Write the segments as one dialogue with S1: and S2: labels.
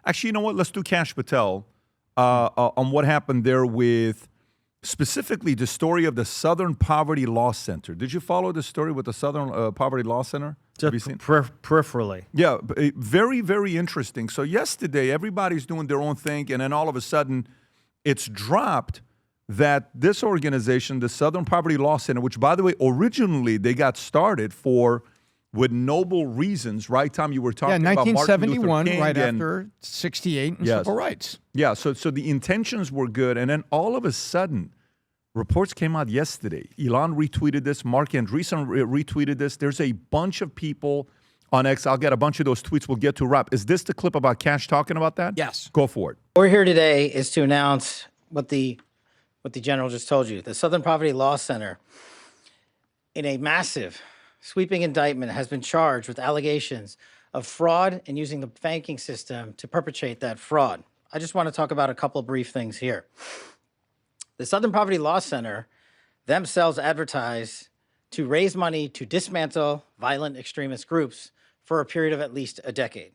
S1: Actually, you know what? Let's do Kash Patel on what happened there with specifically the story of the Southern Poverty Law Center. Did you follow the story with the Southern Poverty Law Center? Have you seen?
S2: Peripherally.
S1: Yeah, very, very interesting. So yesterday, everybody's doing their own thing, and then all of a sudden, it's dropped that this organization, the Southern Poverty Law Center, which, by the way, originally they got started with noble reasons, right, Tom? You were talking about Martin Luther
S3: 1971,
S1: King
S3: right after 68 and civil rights.
S1: Yeah, so the intentions were good, and then all of a sudden, reports came out yesterday. Elon retweeted this. Mark Andreessen retweeted this. There's a bunch of people on X. I'll get a bunch of those tweets. We'll get to wrap. Is this the clip about Kash talking about that?
S3: Yes.
S1: Go for it.
S4: What we're here today is to announce what the general just told you. The Southern Poverty Law Center, in a massive, sweeping indictment, has been charged with allegations of fraud and using the banking system to perpetrate that fraud. I just want to talk about a couple of brief things here. The Southern Poverty Law Center themselves advertise to raise money to dismantle violent extremist groups for a period of at least a decade.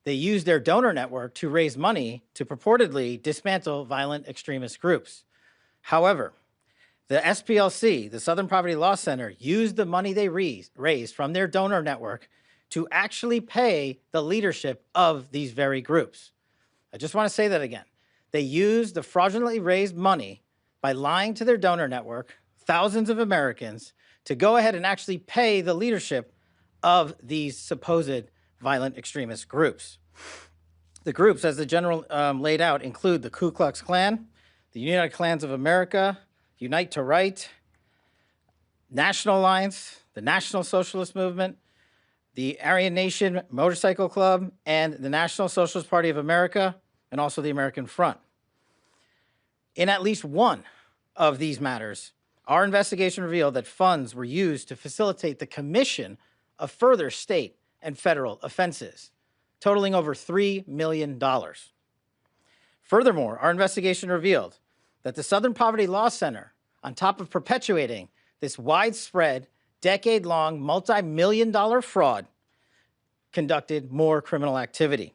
S4: They use their donor network to raise money to purportedly dismantle violent extremist groups. However, the SPLC, the Southern Poverty Law Center, used the money they raised from their donor network to actually pay the leadership of these very groups. I just want to say that again. They used the fraudulently raised money by lying to their donor network, thousands of Americans, to go ahead and actually pay the leadership of these supposed violent extremist groups. The groups, as the general laid out, include the Ku Klux Klan, the United Klans of America, Unite to Right, National Alliance, the National Socialist Movement, the Aryan Nation Motorcycle Club, and the National Socialist Party of America, and also the American Front. In at least one of these matters, our investigation revealed that funds were used to facilitate the commission of further state and federal offenses, totaling over $3 million. Furthermore, our investigation revealed that the Southern Poverty Law Center, on top of perpetuating this widespread, decade-long, multi-million-dollar fraud, conducted more criminal activity.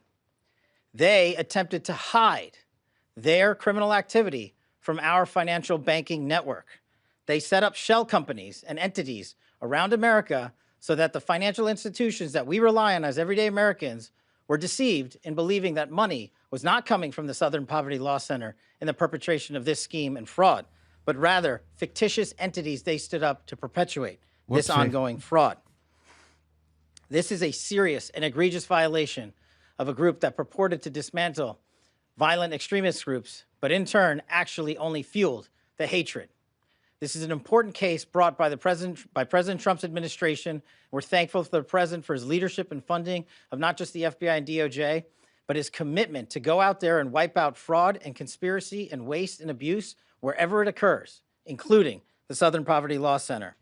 S4: They attempted to hide their criminal activity from our financial banking network. They set up shell companies and entities around America so that the financial institutions that we rely on as everyday Americans were deceived in believing that money was not coming from the Southern Poverty Law Center in the perpetration of this scheme and fraud, but rather fictitious entities they stood up to perpetuate this ongoing fraud. This is a serious and egregious violation of a group that purported to dismantle violent extremist groups, but in turn actually only fueled the hatred. This is an important case brought by President Trump's administration. We're thankful to the president for his leadership and funding of not just the FBI and DOJ, but his commitment to go out there and wipe out fraud and conspiracy and waste and abuse wherever it occurs, including the Southern Poverty Law Center.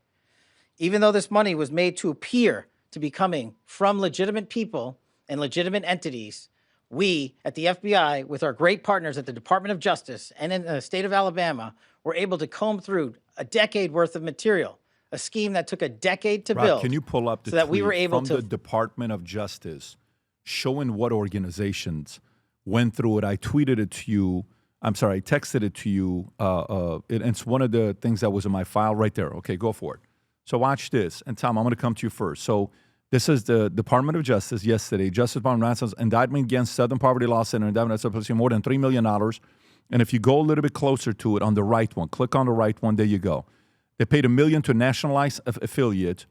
S4: Even though this money was made to appear to be coming from legitimate people and legitimate entities, we at the FBI, with our great partners at the Department of Justice and in the state of Alabama, were able to comb through a decade worth of material, a scheme that took a decade to build.
S1: Can you pull up the
S4: so that we were able
S1: from the Department of Justice showing what organizations went through it? I tweeted it to you. I'm sorry, I texted it to you. It's one of the things that was in my file right there. Okay, go for it. So watch this. And Tom, I'm going to come to you first. So this is the Department of Justice yesterday. Justice Department ransoms indictment against Southern Poverty Law Center, indictment that's more than $3 million. And if you go a little bit closer to it on the right one, click on the right one, there you go. They paid $1 million to nationalized affiliate,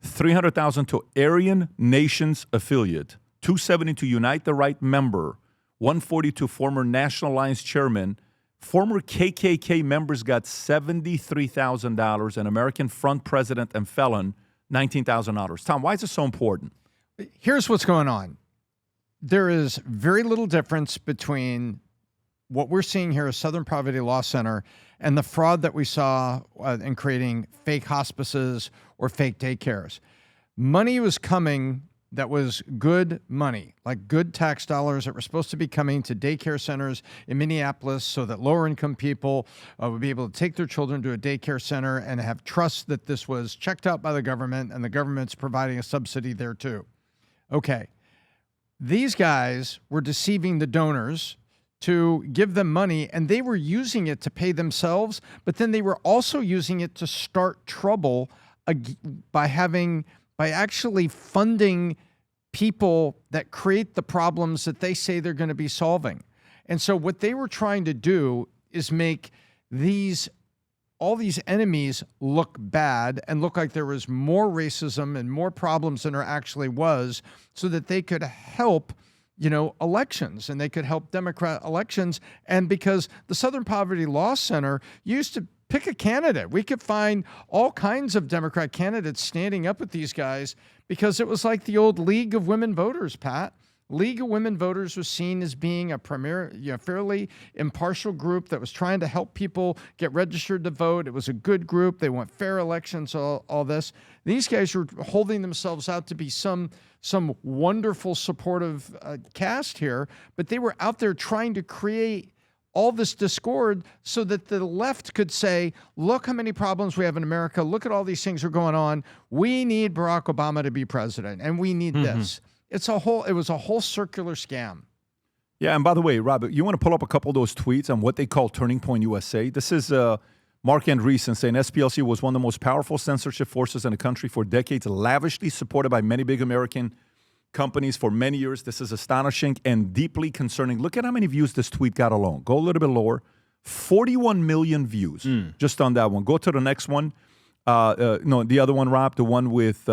S1: $300,000 to Aryan Nations affiliate, $270 to Unite the Right member, $140 to former National Alliance chairman. Former KKK members got $73,000, and American Front president and felon, $19,000. Tom, why is this so important?
S3: Here's what's going on. There is very little difference between what we're seeing here at Southern Poverty Law Center and the fraud that we saw in creating fake hospices or fake daycares. Money was coming that was good money, like good tax dollars that were supposed to be coming to daycare centers in Minneapolis so that lower-income people would be able to take their children to a daycare center and have trust that this was checked out by the government and the government's providing a subsidy there too. Okay. these guys were deceiving the donors to give them money, and they were using it to pay themselves, but then they were also using it to start trouble by actually funding people that create the problems that they say they're going to be solving. And so what they were trying to do is make all these enemies look bad and look like there was more racism and more problems than there actually was, so that they could help, elections, and they could help Democrat elections. And because the Southern Poverty Law Center used to pick a candidate, we could find all kinds of Democrat candidates standing up with these guys, because it was like the old League of Women Voters, Pat. League of Women Voters was seen as being a fairly impartial group that was trying to help people get registered to vote. It was a good group. They want fair elections, all this. These guys were holding themselves out to be some wonderful supportive cast here, but they were out there trying to create all this discord so that the left could say, look how many problems we have in America. Look at all these things are going on. We need Barack Obama to be president, and we need this. It was a whole circular scam.
S1: Yeah, and by the way, Robert, you want to pull up a couple of those tweets on what they call Turning Point USA? This is Mark Andreessen saying SPLC was one of the most powerful censorship forces in the country for decades, lavishly supported by many big American companies for many years. This is astonishing and deeply concerning. Look at how many views this tweet got alone. Go a little bit lower. 41 million views just on that one. Go to the next one. No, the other one, Rob, the one with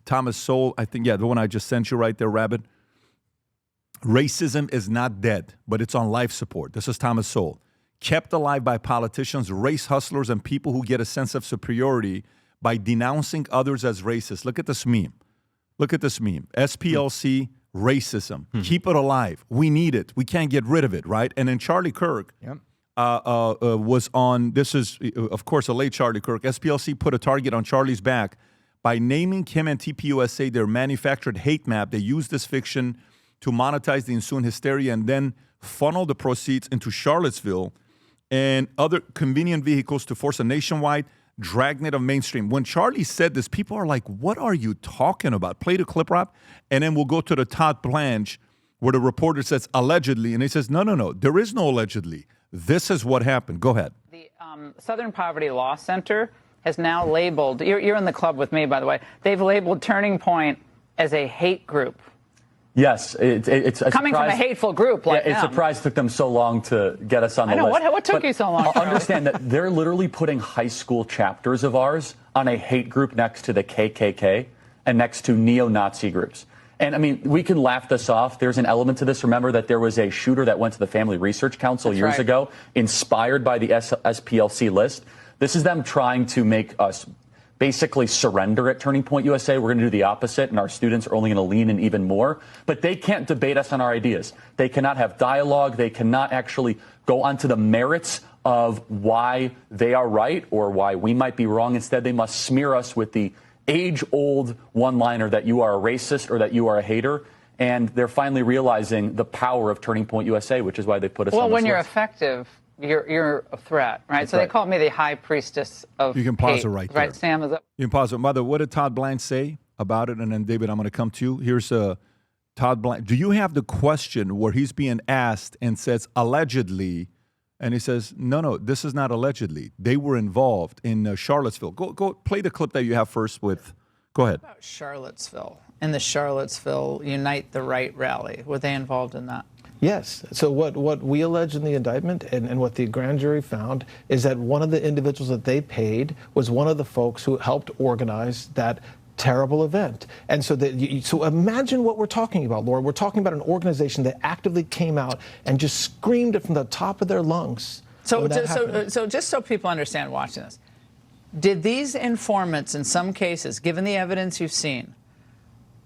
S1: Thomas Sowell, I think, the one I just sent you right there, Rabbit. Racism is not dead, but it's on life support. This is Thomas Sowell. Kept alive by politicians, race hustlers, and people who get a sense of superiority by denouncing others as racist. Look at this meme. SPLC, racism. Keep it alive. We need it. We can't get rid of it, right? And then Charlie Kirk was on, this is, of course, a late Charlie Kirk. SPLC put a target on Charlie's back by naming him and TPUSA their manufactured hate map. They used this fiction to monetize the ensuing hysteria and then funnel the proceeds into Charlottesville and other convenient vehicles to force a nationwide dragnet of mainstream. When Charlie said this, people are like, what are you talking about? Play the clip, Rob, and then we'll go to the Todd Blanche where the reporter says allegedly, and he says, no, there is no allegedly. This is what happened. Go ahead.
S2: The Southern Poverty Law Center has now labeled, you're in the club with me, by the way, they've labeled Turning Point as a hate group.
S5: Yes, it's a
S2: coming
S5: surprise,
S2: from a hateful group like
S5: it's surprise took them so long to get us on the list.
S2: What took you so long?
S5: Understand that they're literally putting high school chapters of ours on a hate group next to the KKK and next to neo-Nazi groups. And I mean, we can laugh this off. There's an element to this. Remember that there was a shooter that went to the Family Research Council years ago, inspired by the SPLC list. This is them trying to make us basically surrender at Turning Point USA. We're going to do the opposite, and our students are only going to lean in even more. But they can't debate us on our ideas. They cannot have dialogue. They cannot actually go onto the merits of why they are right or why we might be wrong. Instead, they must smear us with the age-old one-liner that you are a racist or that you are a hater. And they're finally realizing the power of Turning Point USA, which is why they put us on this list.
S2: Well, when you're effective, you're a threat, right?
S5: That's
S2: so they call me the high priestess of
S1: You can pause
S2: hate,
S1: it right there.
S2: Right, Sam? Is that
S1: You can pause it. Mother, what did Todd Blanche say about it? And then, David, I'm going to come to you. Here's Todd Blanche. Do you have the question where he's being asked and says, allegedly, and he says, no, this is not allegedly. They were involved in Charlottesville. Go play the clip that you have first with, go ahead.
S2: about Charlottesville and the Charlottesville Unite the Right rally? Were they involved in that?
S6: Yes. So what we allege in the indictment and what the grand jury found is that one of the individuals that they paid was one of the folks who helped organize that terrible event. And so so imagine what we're talking about, Laura. We're talking about an organization that actively came out and just screamed it from the top of their lungs.
S2: So just so people understand watching this, did these informants in some cases, given the evidence you've seen,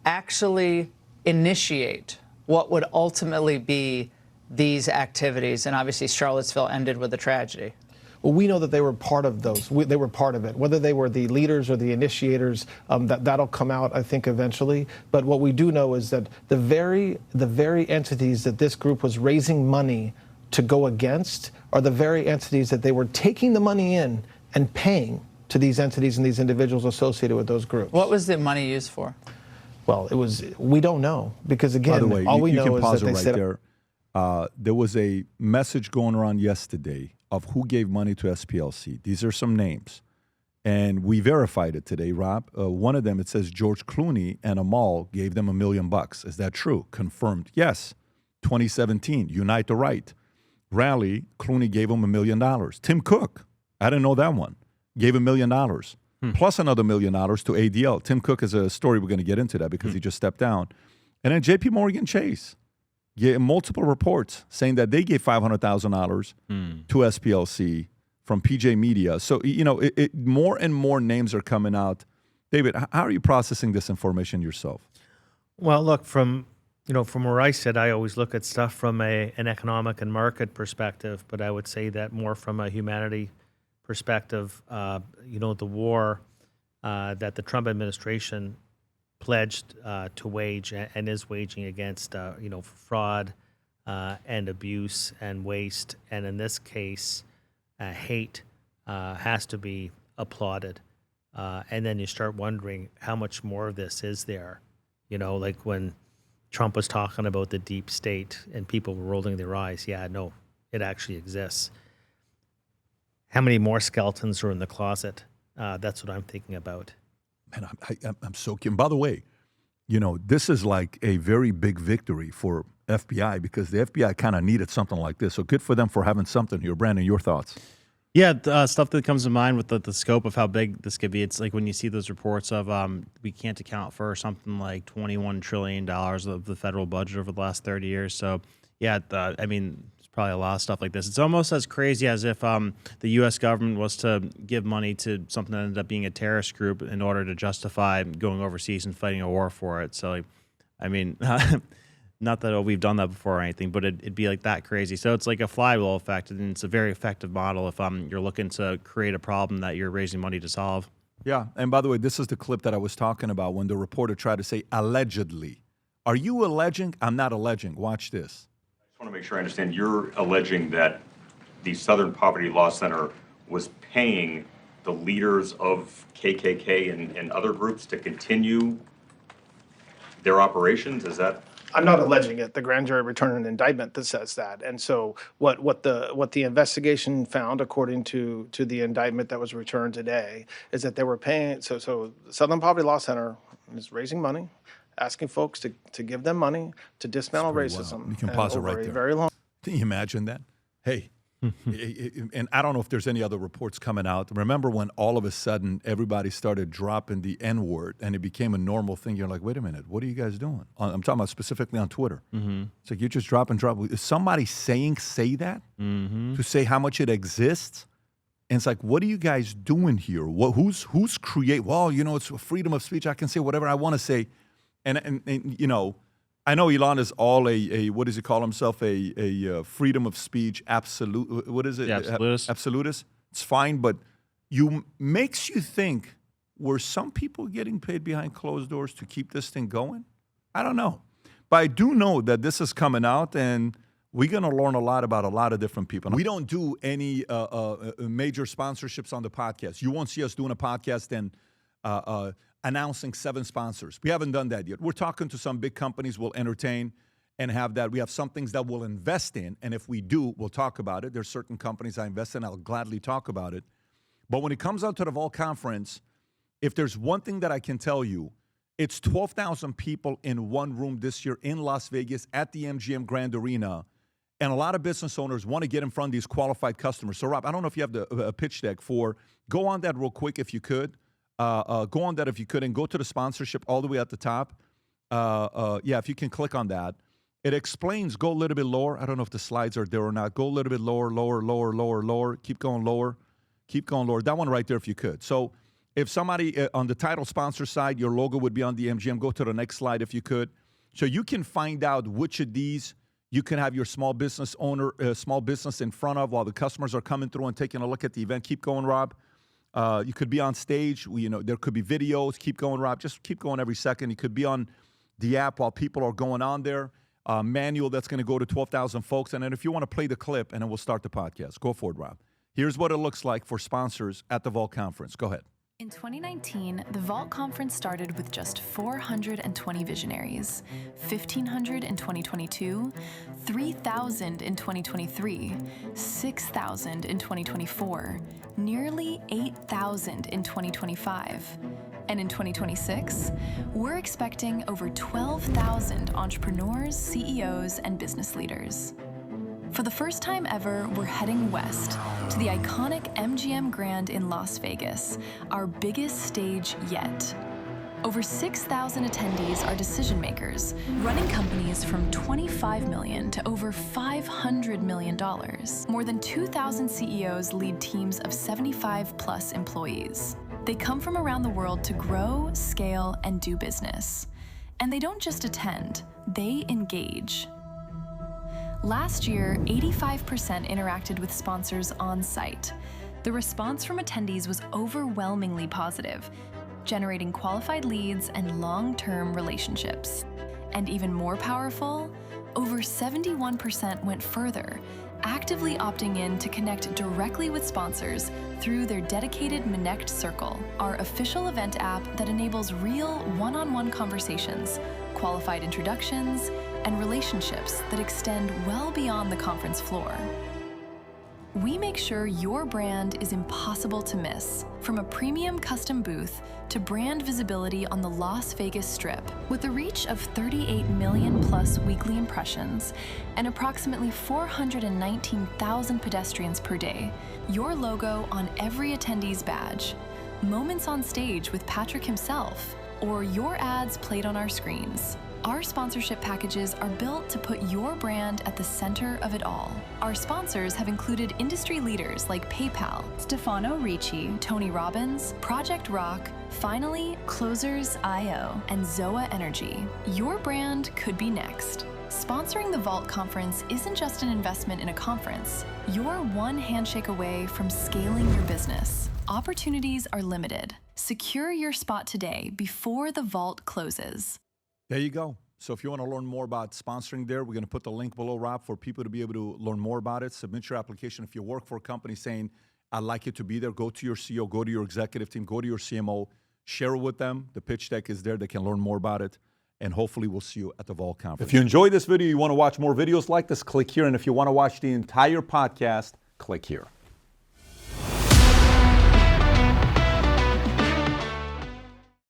S2: actually initiate what would ultimately be these activities? And obviously Charlottesville ended with a tragedy.
S6: Well, we know that they were part of those. They were part of it. Whether they were the leaders or the initiators, that'll come out, I think, eventually. But what we do know is that the very entities that this group was raising money to go against are the very entities that they were taking the money in and paying to these entities and these individuals associated with those groups.
S2: What was the money used for?
S6: Well, we don't know because, again,
S1: By the way,
S6: all we
S1: you
S6: know
S1: can
S6: is
S1: pause
S6: that
S1: it
S6: they
S1: right
S6: said
S1: there. There was a message going around yesterday of who gave money to SPLC. These are some names. And we verified it today, Rob. One of them, it says George Clooney and Amal gave them $1 million. Is that true? Confirmed. Yes. 2017, Unite the Right. Rally, Clooney gave him $1 million. Tim Cook, I didn't know that one, gave $1 million. Plus another $1 million to ADL. Tim Cook is a story we're going to get into that because he just stepped down. And then JP Morgan Chase. Multiple reports saying that they gave $500,000 to SPLC from PJ Media. So, more and more names are coming out. David, how are you processing this information yourself?
S7: Well, look, from where I sit, I always look at stuff from an economic and market perspective, but I would say that more from a humanity perspective, the war that the Trump administration pledged to wage and is waging against, fraud and abuse and waste, and in this case, hate has to be applauded. And then you start wondering how much more of this is there. Like when Trump was talking about the deep state and people were rolling their eyes. Yeah, no, it actually exists. How many more skeletons are in the closet? That's what I'm thinking about.
S1: Man, I'm so curious. By the way, this is like a very big victory for FBI because the FBI kind of needed something like this. So good for them for having something here. Brandon, your thoughts?
S8: Yeah, stuff that comes to mind with the scope of how big this could be. It's like when you see those reports of we can't account for something like $21 trillion of the federal budget over the last 30 years. So, yeah, there's probably a lot of stuff like this. It's almost as crazy as if the U.S. government was to give money to something that ended up being a terrorist group in order to justify going overseas and fighting a war for it. So, not that we've done that before or anything, but it'd be like that crazy. So it's like a flywheel effect, and it's a very effective model if you're looking to create a problem that you're raising money to solve.
S1: Yeah, and by the way, this is the clip that I was talking about when the reporter tried to say allegedly. Are you alleging? I'm not alleging. Watch this.
S9: I just want to make sure I understand. You're alleging that the Southern Poverty Law Center was paying the leaders of KKK and other groups to continue their operations? Is that...
S6: I'm not alleging it. The grand jury returned an indictment that says that. And so what the investigation found, according to the indictment that was returned today, is that they were paying. So the Southern Poverty Law Center is raising money, asking folks to give them money to dismantle racism.
S1: You can pause it right there.
S6: Very long.
S1: Can you imagine that? Hey, and I don't know if there's any other reports coming out. Remember when all of a sudden everybody started dropping the N-word and it became a normal thing? You're like, wait a minute, what are you guys doing? I'm talking about specifically on Twitter. Mm-hmm. It's like you're just drop. Is somebody say that? Mm-hmm. To say how much it exists? And it's like, what are you guys doing here? Who's create? Well, it's freedom of speech. I can say whatever I want to say. And I know Elon is all a what does he call himself? A freedom of speech absolute. What is it?
S8: Yeah, absolutist.
S1: Absolutist. It's fine, but makes you think, were some people getting paid behind closed doors to keep this thing going? I don't know, but I do know that this is coming out, and we're going to learn a lot about a lot of different people. We don't do any major sponsorships on the podcast. You won't see us doing a podcast and announcing 7 sponsors. We haven't done that yet. We're talking to some big companies we'll entertain and have that. We have some things that we'll invest in, and if we do, we'll talk about it. There's certain companies I invest in, I'll gladly talk about it. But when it comes out to the Vol Conference, if there's one thing that I can tell you, it's 12,000 people in one room this year in Las Vegas at the MGM Grand Arena, and a lot of business owners want to get in front of these qualified customers. So, Rob, I don't know if you have the pitch deck go on that real quick if you could. Go on that if you could, and go to the sponsorship all the way at the top. If you can click on that. It explains, go a little bit lower. I don't know if the slides are there or not. Go a little bit lower. Keep going lower. That one right there if you could. So if somebody on the title sponsor side, your logo would be on the MGM. Go to the next slide if you could. So you can find out which of these you can have your small business owner, small business in front of while the customers are coming through and taking a look at the event. Keep going, Rob. You could be on stage. There could be videos. Keep going, Rob. Just keep going every second. You could be on the app while people are going on there. Manual that's going to go to 12,000 folks. And then if you want to play the clip, and then we'll start the podcast. Go forward, Rob. Here's what it looks like for sponsors at the Vol Conference. Go ahead.
S10: In 2019, the Vault Conference started with just 420 visionaries, 1,500 in 2022, 3,000 in 2023, 6,000 in 2024, nearly 8,000 in 2025. And in 2026, we're expecting over 12,000 entrepreneurs, CEOs, and business leaders. For the first time ever, we're heading west to the iconic MGM Grand in Las Vegas, our biggest stage yet. Over 6,000 attendees are decision makers, running companies from $25 million to over $500 million. More than 2,000 CEOs lead teams of 75 plus employees. They come from around the world to grow, scale, and do business. And they don't just attend, they engage. Last year, 85% interacted with sponsors on site. The response from attendees was overwhelmingly positive, generating qualified leads and long-term relationships. And even more powerful, over 71% went further, actively opting in to connect directly with sponsors through their dedicated Connect Circle, our official event app that enables real one-on-one conversations, qualified introductions, and relationships that extend well beyond the conference floor. We make sure your brand is impossible to miss, from a premium custom booth to brand visibility on the Las Vegas Strip. With a reach of 38 million plus weekly impressions and approximately 419,000 pedestrians per day, your logo on every attendee's badge, moments on stage with Patrick himself, or your ads played on our screens. Our sponsorship packages are built to put your brand at the center of it all. Our sponsors have included industry leaders like PayPal, Stefano Ricci, Tony Robbins, Project Rock, Finally, Closers.io, and Zoa Energy. Your brand could be next. Sponsoring the Vault Conference isn't just an investment in a conference. You're one handshake away from scaling your business. Opportunities are limited. Secure your spot today before the Vault closes.
S1: There you go. So if you want to learn more about sponsoring there, we're going to put the link below, Rob, for people to be able to learn more about it. Submit your application. If you work for a company saying, I'd like it to be there, go to your CEO, go to your executive team, go to your CMO, share it with them. The pitch deck is there. They can learn more about it. And hopefully we'll see you at the Vault Conference. If you enjoyed this video, you want to watch more videos like this, click here. And if you want to watch the entire podcast, click here.